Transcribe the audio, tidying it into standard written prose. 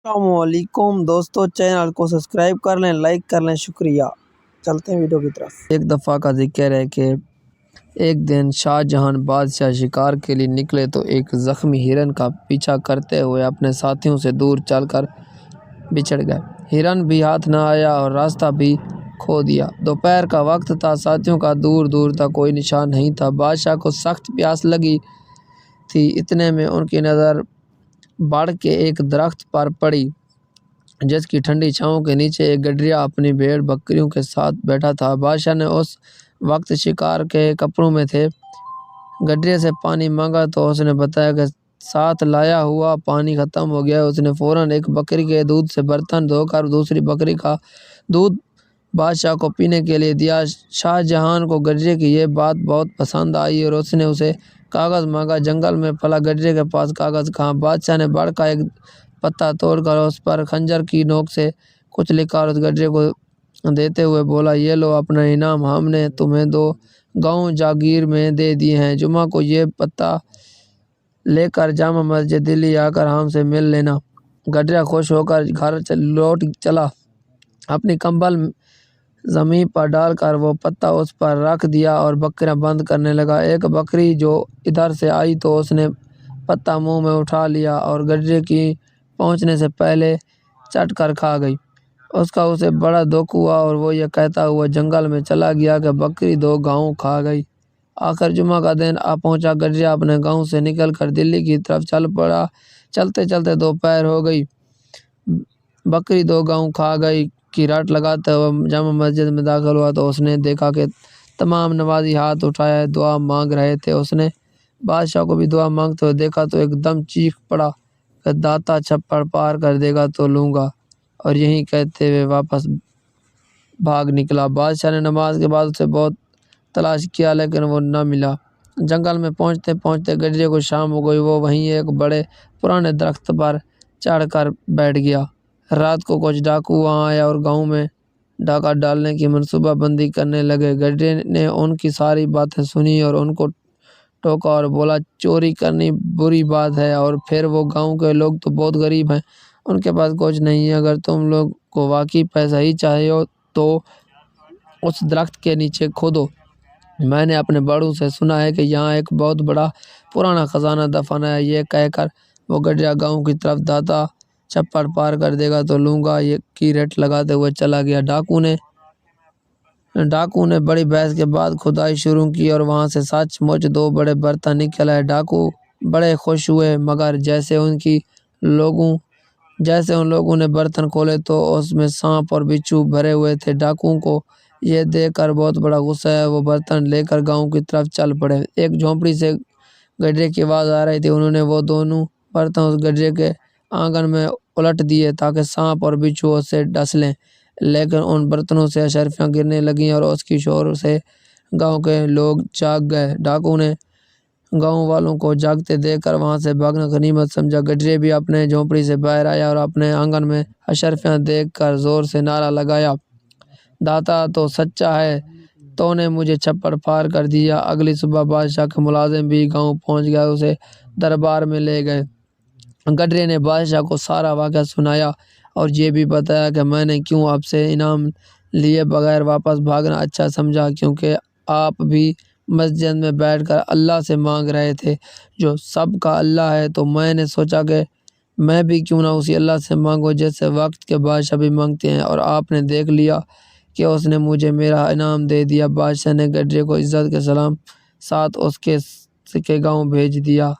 السلام علیکم دوستو، چینل کو سبسکرائب کر لیں، لائک کر لیں، شکریہ۔ چلتے ہیں ویڈیو کی طرف۔ ایک دفعہ کا ذکر ہے کہ ایک دن شاہ جہاں بادشاہ شکار کے لیے نکلے تو ایک زخمی ہرن کا پیچھا کرتے ہوئے اپنے ساتھیوں سے دور چل کر بچھڑ گئے۔ ہرن بھی ہاتھ نہ آیا اور راستہ بھی کھو دیا۔ دوپہر کا وقت تھا، ساتھیوں کا دور دور تک کوئی نشان نہیں تھا۔ بادشاہ کو سخت پیاس لگی تھی، اتنے میں ان کی نظر بڑھ کے ایک درخت پر پڑی جس کی ٹھنڈی چھاؤں کے نیچے ایک گڈریا اپنی بھیڑ بکریوں کے ساتھ بیٹھا تھا۔ بادشاہ نے اس وقت شکار کے کپڑوں میں تھے، گڈرے سے پانی مانگا تو اس نے بتایا کہ ساتھ لایا ہوا پانی ختم ہو گیا۔ اس نے فوراً ایک بکری کے دودھ سے برتن دھو کر دوسری بکری کا دودھ بادشاہ کو پینے کے لیے دیا۔ شاہ جہاں کو گڈرے کی یہ بات بہت پسند آئی اور اس نے اسے کاغذ مانگا۔ جنگل میں پھلا گڈرے کے پاس کاغذ کہاں؟ بادشاہ نے بڑھ کا ایک پتا توڑ کر اس پر خنجر کی نوک سے کچھ لکھا اور اس گڈرے کو دیتے ہوئے بولا، یہ لو اپنا انعام، ہم نے تمہیں 2 گاؤں جاگیر میں دے دیے ہیں۔ جمعہ کو یہ پتا لے کر جامع مسجد دلی آ کر ہم سے مل لینا۔ گڈریا خوش ہو کر گھر لوٹ چلا، اپنی کمبل زمین پر ڈال کر وہ پتا اس پر رکھ دیا اور بکریاں بند کرنے لگا۔ ایک بکری جو ادھر سے آئی تو اس نے پتا منہ میں اٹھا لیا اور گڈرے کی پہنچنے سے پہلے چٹ کر کھا گئی۔ اس کا اسے بڑا دکھ ہوا اور وہ یہ کہتا ہوا جنگل میں چلا گیا کہ بکری 2 گاؤں کھا گئی۔ آخر جمعہ کا دن آ پہنچا۔ گڈریا اپنے گاؤں سے نکل کر دلی کی طرف چل پڑا۔ چلتے چلتے دوپہر ہو گئی، بکری 2 گاؤں کھا گئی کی رٹ لگاتے ہوئے جامع مسجد میں داخل ہوا تو اس نے دیکھا کہ تمام نمازی ہاتھ اٹھائے دعا مانگ رہے تھے۔ اس نے بادشاہ کو بھی دعا مانگتے ہوئے دیکھا تو ایک دم چیخ پڑا کہ داتا چھپڑ پار کر دے گا تو لوں گا، اور یہی کہتے ہوئے واپس بھاگ نکلا۔ بادشاہ نے نماز کے بعد اسے بہت تلاش کیا لیکن وہ نہ ملا۔ جنگل میں پہنچتے پہنچتے گڈرے کو شام ہو گئی۔ وہ وہیں ایک بڑے پرانے درخت پر چڑھ کر بیٹھ گیا۔ رات کو کچھ ڈاکو وہاں آئے اور گاؤں میں ڈاکہ ڈالنے کی منصوبہ بندی کرنے لگے۔ گڈرے نے ان کی ساری باتیں سنی اور ان کو ٹوکا اور بولا، چوری کرنی بری بات ہے، اور پھر وہ گاؤں کے لوگ تو بہت غریب ہیں، ان کے پاس کچھ نہیں ہے۔ اگر تم لوگ کو واقعی پیسہ ہی چاہیے ہو تو اس درخت کے نیچے کھودو۔ میں نے اپنے بڑوں سے سنا ہے کہ یہاں ایک بہت بڑا پرانا خزانہ دفن ہے۔ یہ کہہ کر وہ گڈریا گاؤں کی طرف داتا چھپڑ پار کر دے گا تو لوں گا کی رٹ لگاتے ہوئے چلا گیا۔ ڈاکو نے بڑی بحث کے بعد کھدائی شروع کی اور وہاں سے سچ مچ 2 بڑے برتن نکل آئے۔ ڈاکو بڑے خوش ہوئے، مگر جیسے ان لوگوں نے برتن کھولے تو اس میں سانپ اور بچھو بھرے ہوئے تھے۔ ڈاکوؤں کو یہ دیکھ کر بہت بڑا غصہ ہے، وہ برتن لے کر گاؤں کی طرف چل پڑے۔ ایک جھونپڑی سے گڈرے کی آواز آ رہی تھی، انہوں نے وہ دونوں برتن اس گڈرے کے آنگن میں الٹ دیے تاکہ سانپ اور بچھو اس سے ڈس لیں، لیکن ان برتنوں سے اشرفیاں گرنے لگیں اور اس کی شور سے گاؤں کے لوگ جاگ گئے۔ ڈاکو نے گاؤں والوں کو جاگتے دیکھ کر وہاں سے بھاگنا غنیمت سمجھا۔ گڈرے بھی اپنے جھونپڑی سے باہر آیا اور اپنے آنگن میں اشرفیاں دیکھ کر زور سے نعرہ لگایا، داتا تو سچا ہے، تو نے مجھے چھپڑ پار کر دیا۔ اگلی صبح بادشاہ کے ملازم بھی گاؤں پہنچ گئے، اسے دربار میں لے گئے۔ گڈرے نے بادشاہ کو سارا واقعہ سنایا اور یہ بھی بتایا کہ میں نے کیوں آپ سے انعام لیے بغیر واپس بھاگنا اچھا سمجھا، کیونکہ آپ بھی مسجد میں بیٹھ کر اللہ سے مانگ رہے تھے جو سب کا اللہ ہے، تو میں نے سوچا کہ میں بھی کیوں نہ اسی اللہ سے مانگوں جس سے وقت کے بادشاہ بھی مانگتے ہیں، اور آپ نے دیکھ لیا کہ اس نے مجھے میرا انعام دے دیا۔ بادشاہ نے گڈرے کو عزت کے سلام ساتھ اس کے گاؤں بھیج دیا۔